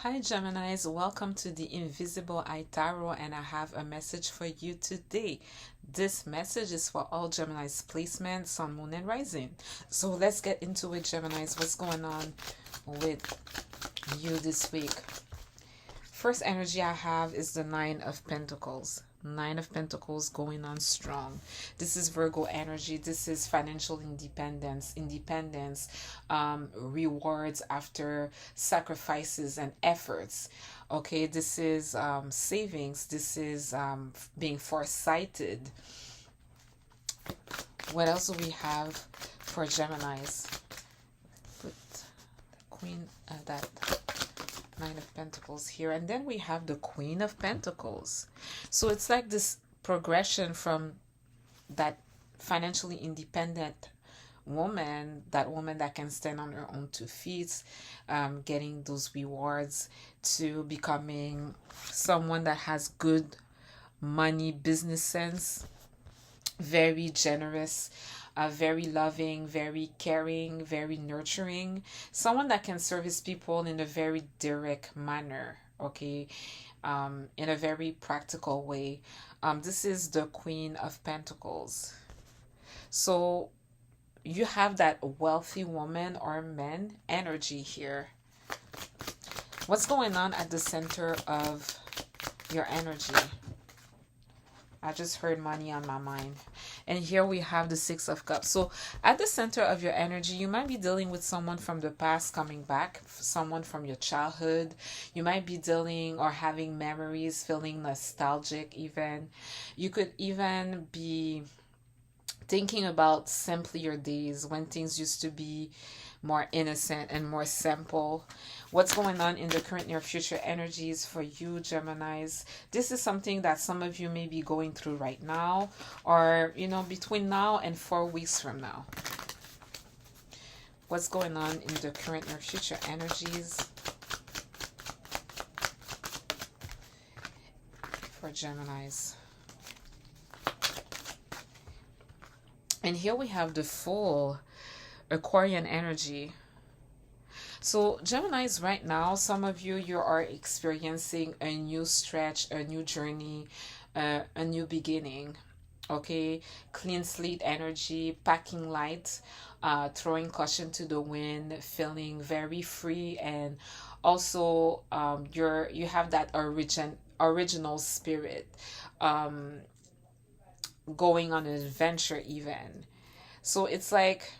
Hi Geminis, welcome to the Invisible Eye Tarot, and I have a message for you today. This message is for all Geminis placement, Sun, Moon, and Rising. So let's get into it, Geminis. What's going on with you this week? First energy I have is the Nine of Pentacles. Nine of Pentacles going on strong. This is Virgo energy. This is financial independence, rewards after sacrifices and efforts. Okay, this is savings. This is being foresighted. What else do we have for Geminis? Put the Queen, that Nine of Pentacles here, and then we have the Queen of Pentacles. So it's like this progression from that financially independent woman, that woman that can stand on her own two feet, getting those rewards, to becoming someone that has good money business sense, very generous, very loving, very caring, very nurturing, someone that can service people in a very direct manner, okay, in a very practical way. This is the Queen of Pentacles. So you have that wealthy woman or man energy here. What's going on at the center of your energy? I just heard money on my mind. And here we have the Six of Cups. So at the center of your energy, you might be dealing with someone from the past coming back, someone from your childhood. You might be dealing or having memories, feeling nostalgic even. You could even be thinking about simpler days when things used to be more innocent and more simple. What's going on in the current near future energies for you, Geminis? This is something that some of you may be going through right now, or between now and 4 weeks from now. What's going on in the current near future energies for Geminis? And here we have the full Aquarian energy. So Geminis, right now, some of you are experiencing a new stretch, a new journey, a new beginning. Okay, clean slate energy, packing light, throwing caution to the wind, feeling very free, and also you have that original spirit, going on an adventure even. So it's like,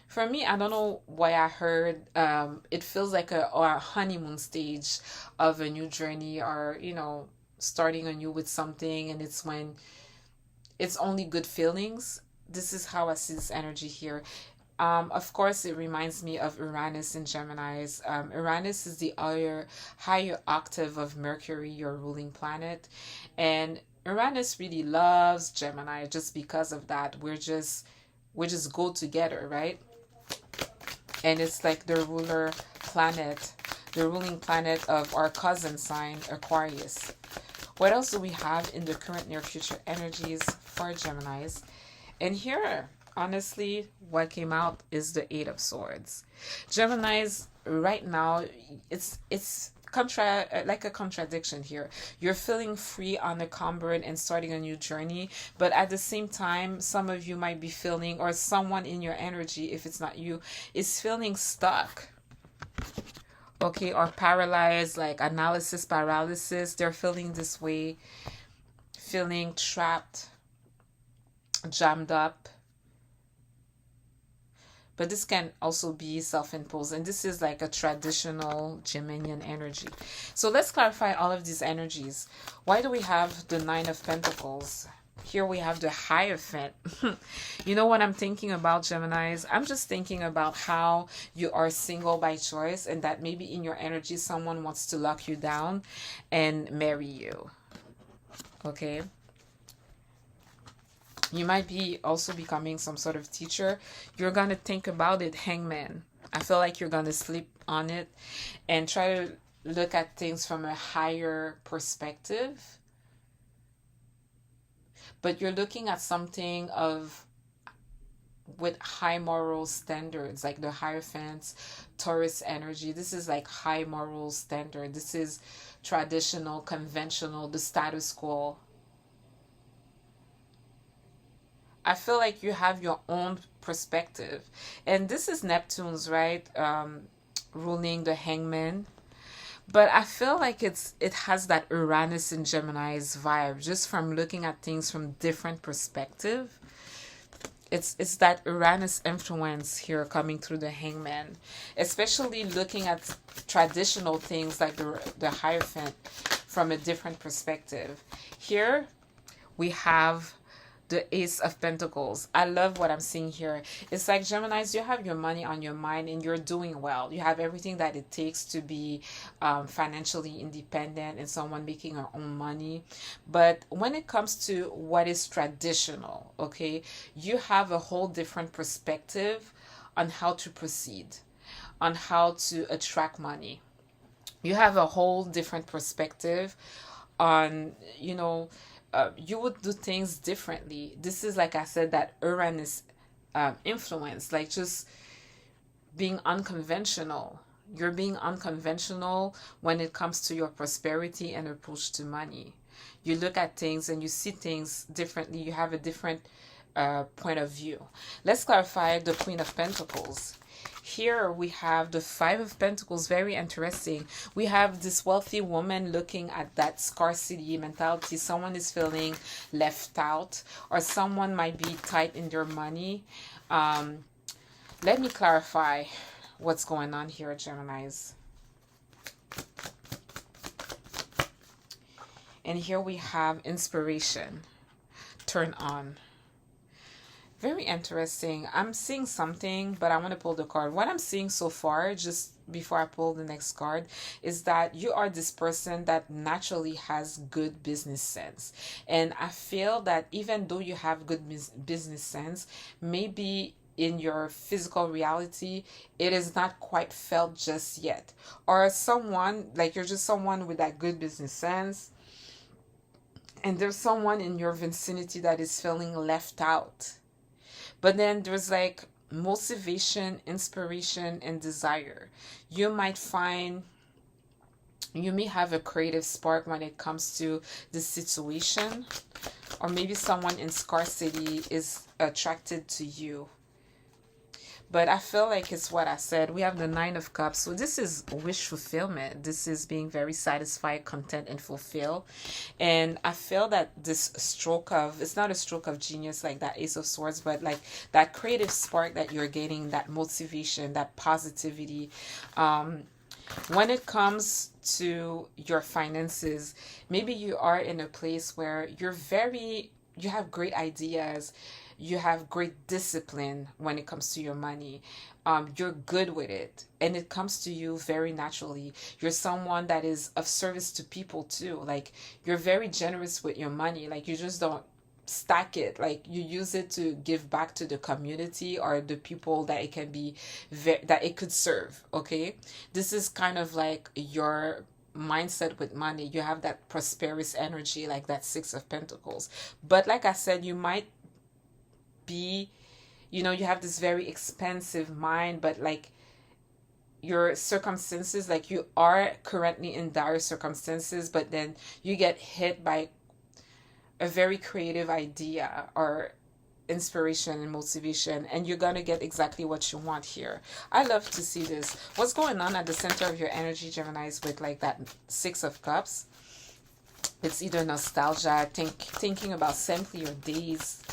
for me, I don't know why I heard, it feels like a honeymoon stage of a new journey, or starting anew with something, and it's when it's only good feelings. This is how I see this energy here. Of course, it reminds me of Uranus and Gemini's. Uranus is the higher octave of Mercury, your ruling planet, and Uranus really loves Gemini. Just because of that, we just go together, right? And it's like the ruling planet of our cousin sign, Aquarius. What else do we have in the current near future energies for Geminis? And here, honestly, what came out is the Eight of Swords. Geminis, right now, it's like a contradiction here. You're feeling free, unencumbered, and starting a new journey, but at the same time, some of you might be feeling, or someone in your energy, if it's not you, is feeling stuck, okay, or paralyzed, like analysis paralysis. They're feeling this way, feeling trapped, jammed up. But this can also be self-imposed, and this is like a traditional Geminian energy. So let's clarify all of these energies. Why do we have the Nine of Pentacles? Here we have the Hierophant. You know what I'm thinking about, Geminis? I'm just thinking about how you are single by choice, and that maybe in your energy someone wants to lock you down and marry you. Okay? You might be also becoming some sort of teacher. You're going to think about it, Hangman. I feel like you're going to sleep on it and try to look at things from a higher perspective. But you're looking at something of with high moral standards, like the Hierophants, Taurus energy. This is like high moral standard. This is traditional, conventional, the status quo. I feel like you have your own perspective. And this is Neptune's, right? Ruling the Hangman. But I feel like it has that Uranus and Gemini's vibe just from looking at things from different perspective. It's that Uranus influence here coming through the Hangman, especially looking at traditional things like the Hierophant from a different perspective. Here we have the Ace of Pentacles. I love what I'm seeing here. It's like, Geminis, you have your money on your mind and you're doing well. You have everything that it takes to be financially independent and someone making her own money. But when it comes to what is traditional, okay, you have a whole different perspective on how to proceed, on how to attract money. You have a whole different perspective on, you would do things differently. This is, like I said, that Uranus influence, like just being unconventional. You're being unconventional when it comes to your prosperity and approach to money. You look at things and you see things differently. You have a different point of view. Let's clarify the Queen of Pentacles. Here we have the Five of Pentacles. Very interesting. We have this wealthy woman looking at that scarcity mentality. Someone is feeling left out, or someone might be tight in their money. Let me clarify what's going on here, Geminis. And here we have inspiration. Turn on. Very interesting. I'm seeing something, but I want to pull the card. What I'm seeing so far, just before I pull the next card, is that you are this person that naturally has good business sense. And I feel that even though you have good business sense, maybe in your physical reality, it is not quite felt just yet. Or someone, like you're just someone with that good business sense, and there's someone in your vicinity that is feeling left out. But then there's like motivation, inspiration, and desire. You might find, you may have a creative spark when it comes to the situation. Or maybe someone in scarcity is attracted to you. But I feel like it's what I said. We have the Nine of Cups. So this is wish fulfillment. This is being very satisfied, content, and fulfilled. And I feel that this stroke of, it's not a stroke of genius like that Ace of Swords, but like that creative spark that you're getting, that motivation, that positivity. When it comes to your finances, maybe you are in a place where you have great ideas. You have great discipline when it comes to your money. You're good with it, and it comes to you very naturally. You're someone that is of service to people too. Like, you're very generous with your money. Like, you just don't stack it. Like, you use it to give back to the community or the people that it can be, that it could serve. Okay, this is kind of like your mindset with money. You have that prosperous energy, like that Six of Pentacles. But like I said, you might be, you have this very expensive mind, but like your circumstances, like you are currently in dire circumstances, but then you get hit by a very creative idea or inspiration and motivation, and you're gonna get exactly what you want here. I love to see this. What's going on at the center of your energy, Geminis, with like that Six of Cups? It's either nostalgia, thinking about simpler days,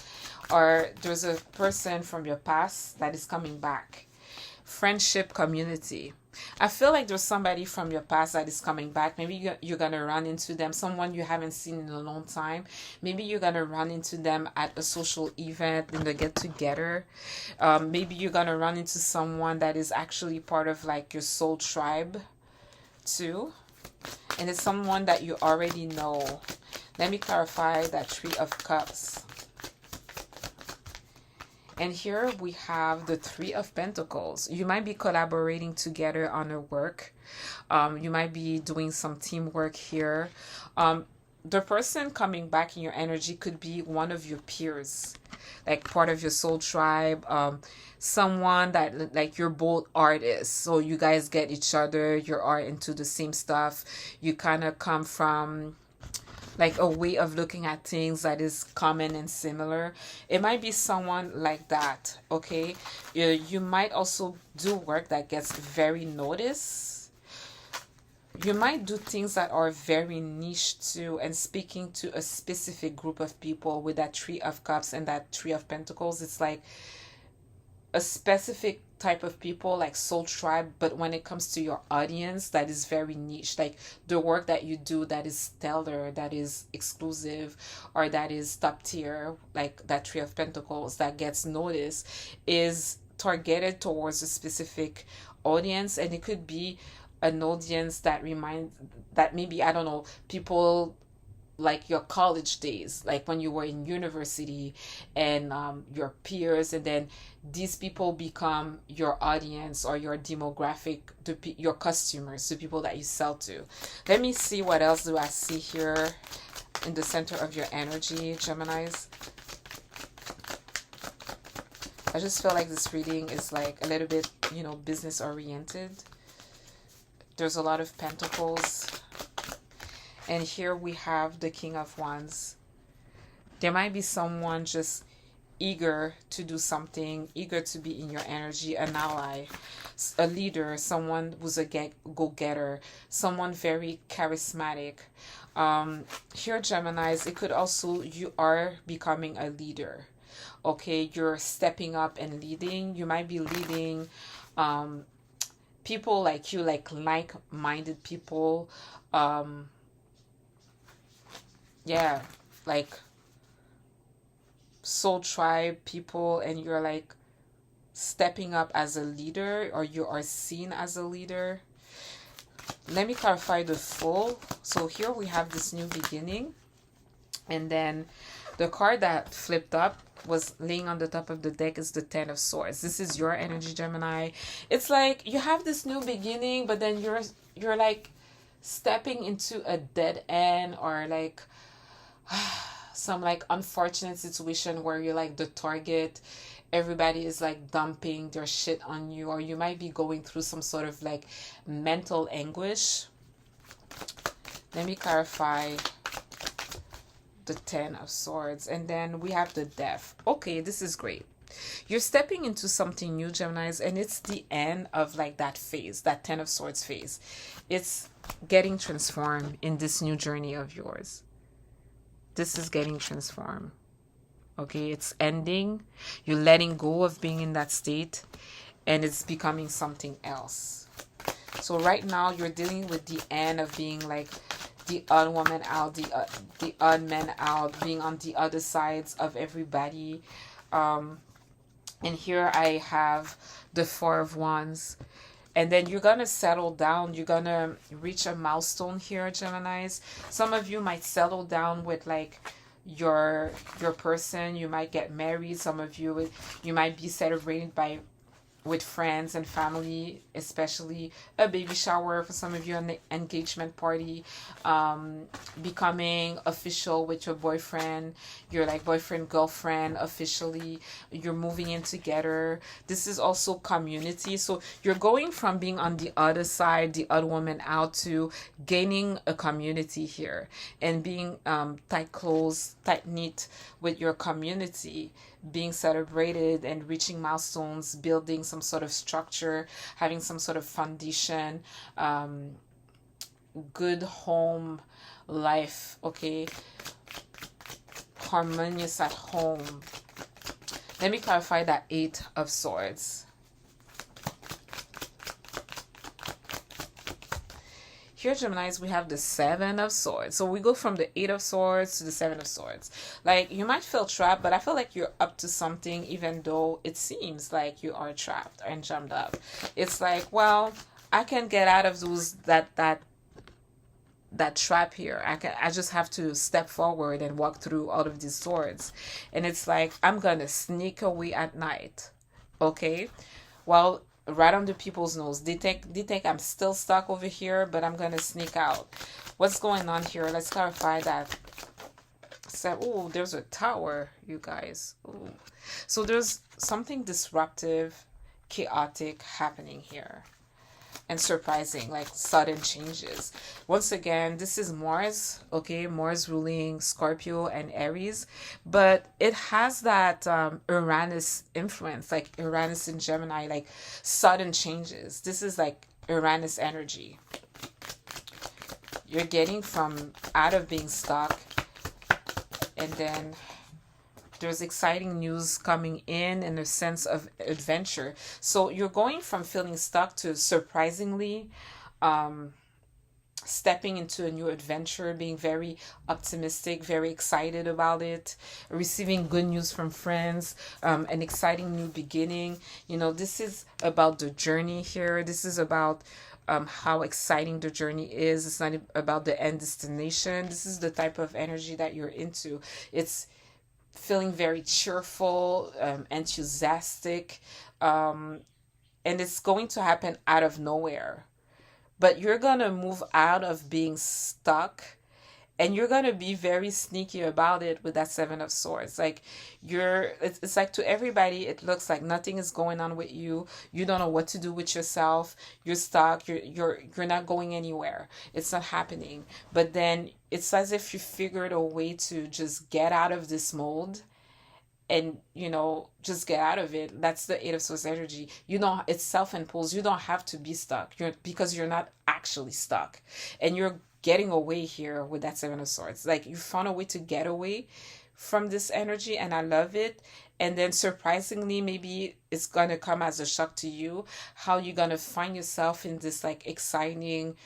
or there's a person from your past that is coming back. Friendship, community. I feel like there's somebody from your past that is coming back. Maybe you're going to run into them, someone you haven't seen in a long time. Maybe you're going to run into them at a social event, in the get-together. Maybe you're going to run into someone that is actually part of like your soul tribe too. And it's someone that you already know. Let me clarify that Three of Cups. And here we have the Three of Pentacles. You might be collaborating together on a work. You might be doing some teamwork here. the person coming back in your energy could be one of your peers, like part of your soul tribe, someone that like you're both artists, so you guys get each other, you are into the same stuff, you kind of come from like a way of looking at things that is common and similar. It might be someone like that, okay? You might also do work that gets very noticed. You might do things that are very niche too, and speaking to a specific group of people with that Three of Cups and that Three of Pentacles. It's like a specific type of people, like soul tribe, but when it comes to your audience, that is very niche. Like the work that you do that is stellar, that is exclusive, or that is top tier, like that Three of Pentacles that gets noticed, is targeted towards a specific audience. And it could be an audience that reminds, that maybe, I don't know, people like your college days, like when you were in university, and your peers, and then these people become your audience or your demographic, your customers, the people that you sell to. Let me see what else do I see here in the center of your energy, Geminis. I just feel like this reading is like a little bit, business oriented. There's a lot of pentacles. And here we have the King of Wands. There might be someone just eager to do something, eager to be in your energy, an ally, a leader, someone who's a go-getter, someone very charismatic. Here, Geminis, it could also, you are becoming a leader. Okay, you're stepping up and leading. You might be leading people like you, like-minded people. Yeah, like soul tribe people, and you're like stepping up as a leader, or you are seen as a leader. Let me clarify the full. So here we have this new beginning, and then the card that flipped up was laying on the top of the deck is the Ten of Swords. This is your energy, Gemini. It's like you have this new beginning, but then you're like stepping into a dead end, or like some like unfortunate situation where you're like the target. Everybody is like dumping their shit on you, or you might be going through some sort of like mental anguish. Let me clarify the Ten of Swords. And then we have the Death. Okay, this is great. You're stepping into something new, Geminis, and it's the end of like that phase, that Ten of Swords phase. It's getting transformed in this new journey of yours. This is getting transformed. Okay, it's ending. You're letting go of being in that state, and it's becoming something else. So right now you're dealing with the end of being like the odd woman out, the odd man out, being on the other sides of everybody. And here I have the Four of Wands. And then you're going to settle down. You're going to reach a milestone here, Geminis. Some of you might settle down with like your person. You might get married. Some of you might be celebrated with friends and family, especially a baby shower for some of you, an engagement party, becoming official with your boyfriend. You're like boyfriend, girlfriend, officially. You're moving in together. This is also community. So you're going from being on the other side, the odd woman out, to gaining a community here and being tight knit with your community, being celebrated and reaching milestones, building some sort of structure, having some sort of foundation, good home life, okay? Harmonious at home. Let me clarify that Eight of Swords. Here, Geminis, we have the Seven of Swords. So we go from the Eight of Swords to the Seven of Swords. Like, you might feel trapped, but I feel like you're up to something, even though it seems like you are trapped and jammed up. It's like, well, I can get out of that trap here. I just have to step forward and walk through all of these swords. And it's like, I'm gonna sneak away at night. Okay? Well, right under people's nose. They think I'm still stuck over here, but I'm gonna sneak out. What's going on here? Let's clarify that. So, oh, there's a tower, you guys. Ooh. So there's something disruptive, chaotic happening here, and surprising, like sudden changes. Once again, this is Mars, okay? Mars ruling Scorpio and Aries, but it has that Uranus influence, like Uranus in Gemini, like sudden changes. This is like Uranus energy. You're getting from out of being stuck, and then there's exciting news coming in a sense of adventure. So you're going from feeling stuck to surprisingly stepping into a new adventure, being very optimistic, very excited about it, receiving good news from friends, an exciting new beginning. You know, this is about the journey here. This is about how exciting the journey is. It's not about the end destination. This is the type of energy that you're into. It's feeling very cheerful, enthusiastic, and it's going to happen out of nowhere. But you're going to move out of being stuck, and you're going to be very sneaky about it with that Seven of Swords. Like it's like to everybody it looks like nothing is going on with you. You don't know what to do with yourself. You're stuck. You're not going anywhere. It's not happening. But then it's as if you figured a way to just get out of this mold, and just get out of it. That's the Eight of Swords energy. It's self-imposed. You don't have to be stuck, because you're not actually stuck, and you're getting away here with that Seven of Swords. Like you found a way to get away from this energy, and I love it. And then surprisingly, maybe it's gonna come as a shock to you how you're gonna find yourself in this like exciting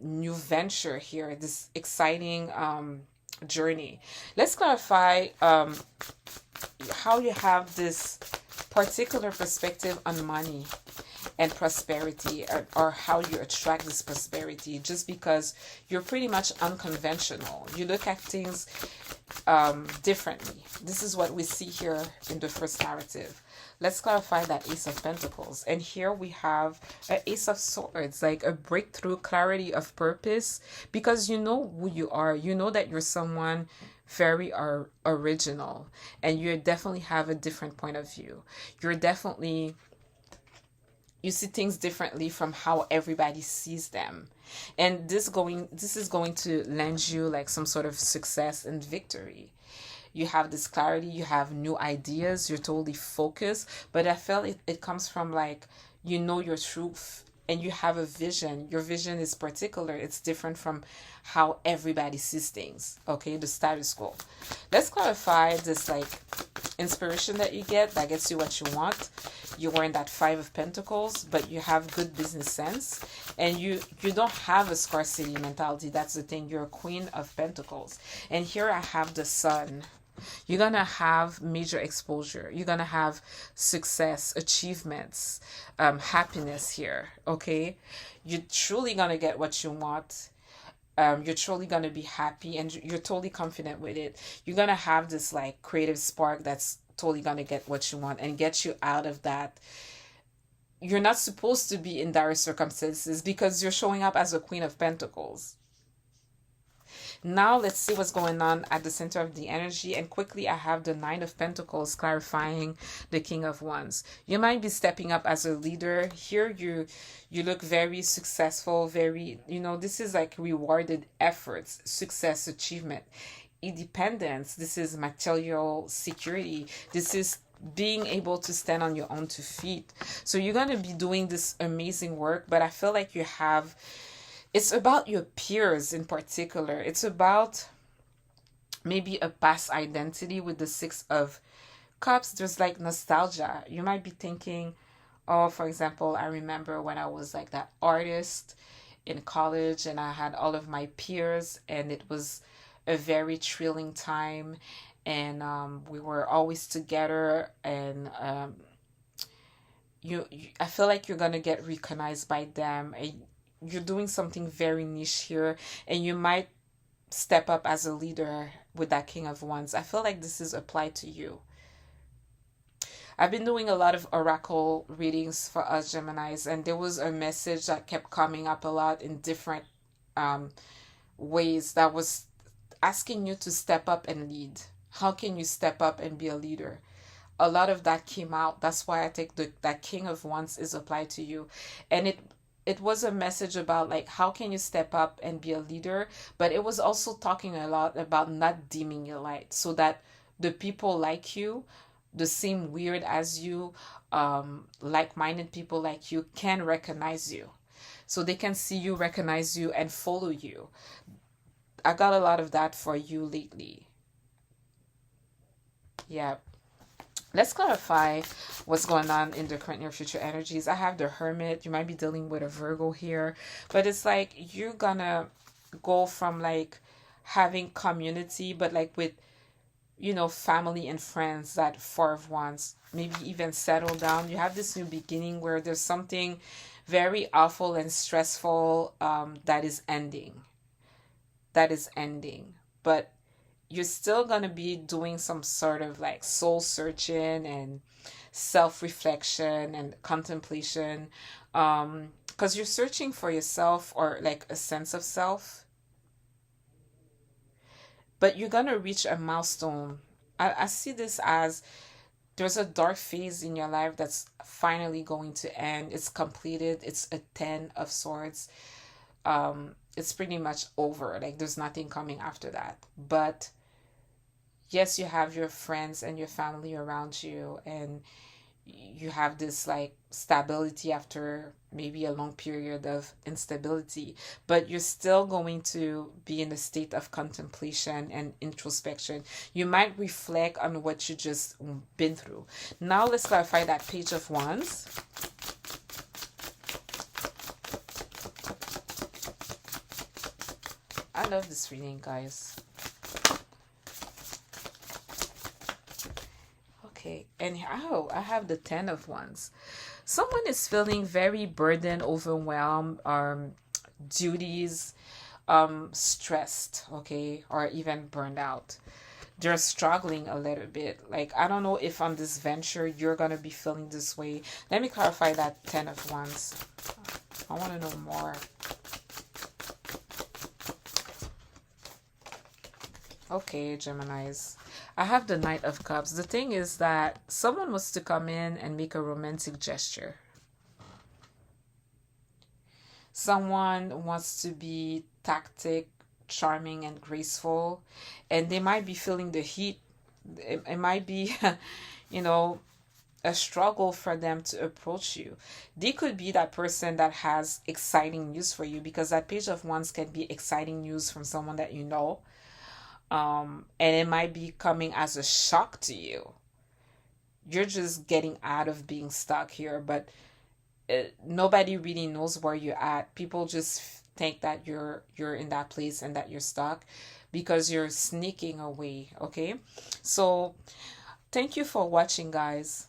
new venture here, this exciting journey. Let's clarify how you have this particular perspective on money and prosperity, or how you attract this prosperity, just because you're pretty much unconventional. You look at things differently. This is what we see here in the first narrative. Let's clarify that Ace of Pentacles. And here we have an Ace of Swords, like a breakthrough, clarity of purpose, because you know who you are. You know that you're someone very original, and you definitely have a different point of view. You see things differently from how everybody sees them. And this is going to lend you like some sort of success and victory. You have this clarity, you have new ideas, you're totally focused, but I felt it comes from like, your truth, and you have a vision. Your vision is particular. It's different from how everybody sees things. Okay, the status quo. Let's clarify this like inspiration that you get that gets you what you want. You're wearing that Five of Pentacles, but you have good business sense, and you don't have a scarcity mentality. That's the thing. You're a Queen of Pentacles, and here I have the Sun. You're going to have major exposure. You're going to have success, achievements, happiness here, okay? You're truly going to get what you want. You're truly going to be happy, and you're totally confident with it. You're going to have this like creative spark that's totally going to get what you want and get you out of that. You're not supposed to be in dire circumstances because you're showing up as a Queen of Pentacles. Now let's see what's going on at the center of the energy. And quickly, I have the Nine of Pentacles clarifying the King of Wands. You might be stepping up as a leader. Here you look very successful, very, this is like rewarded efforts, success, achievement, independence. This is material security. This is being able to stand on your own 2 feet. So you're going to be doing this amazing work, but I feel like it's about your peers in particular. It's about maybe a past identity with the Six of Cups. There's like nostalgia. You might be thinking, oh, for example, I remember when I was like that artist in college and I had all of my peers, and it was a very thrilling time, and we were always together, and I feel like you're going to get recognized by them. You're doing something very niche here, and you might step up as a leader with that King of Wands. I feel like this is applied to you. I've been doing a lot of oracle readings for us Geminis, and there was a message that kept coming up a lot in different ways that was asking you to step up and lead. How can you step up and be a leader? A lot of that came out. That's why I think that King of Wands is applied to you. And it was a message about like how can you step up and be a leader, but it was also talking a lot about not dimming your light so that the people like you, the same weird as you, like-minded people like you can recognize you. So they can see you, recognize you, and follow you. I got a lot of that for you lately. Yeah. Let's clarify what's going on in the current near future energies. I have the Hermit. You might be dealing with a Virgo here, but it's like you're gonna go from like having community, but like with, you know, family and friends, that Four of Wands, maybe even settle down. You have this new beginning where there's something very awful and stressful that is ending. That is ending. But you're still going to be doing some sort of like soul searching and self reflection and contemplation, because you're searching for yourself or like a sense of self, but you're going to reach a milestone. I see this as there's a dark phase in your life that's finally going to end. It's completed. It's a 10 of swords. It's pretty much over. Like there's nothing coming after that. But yes, you have your friends and your family around you, and you have this like stability after maybe a long period of instability, but you're still going to be in a state of contemplation and introspection. You might reflect on what you just been through. Now let's clarify that Page of Wands. I love this reading, guys. Okay, and oh, I have the 10 of Wands. Someone is feeling very burdened, overwhelmed, duties, stressed, okay, or even burned out. They're struggling a little bit. Like, I don't know if on this venture you're gonna be feeling this way. Let me clarify that 10 of Wands. I want to know more. Okay, Geminis. I have the Knight of Cups. The thing is that someone wants to come in and make a romantic gesture. Someone wants to be tactic, charming, and graceful. And they might be feeling the heat. It might be, you know, a struggle for them to approach you. They could be that person that has exciting news for you, because that Page of Wands can be exciting news from someone that you know. And it might be coming as a shock to you. You're just getting out of being stuck here, but nobody really knows where you're at. People just think that you're in that place and that you're stuck because you're sneaking away. Okay, so thank you for watching, guys.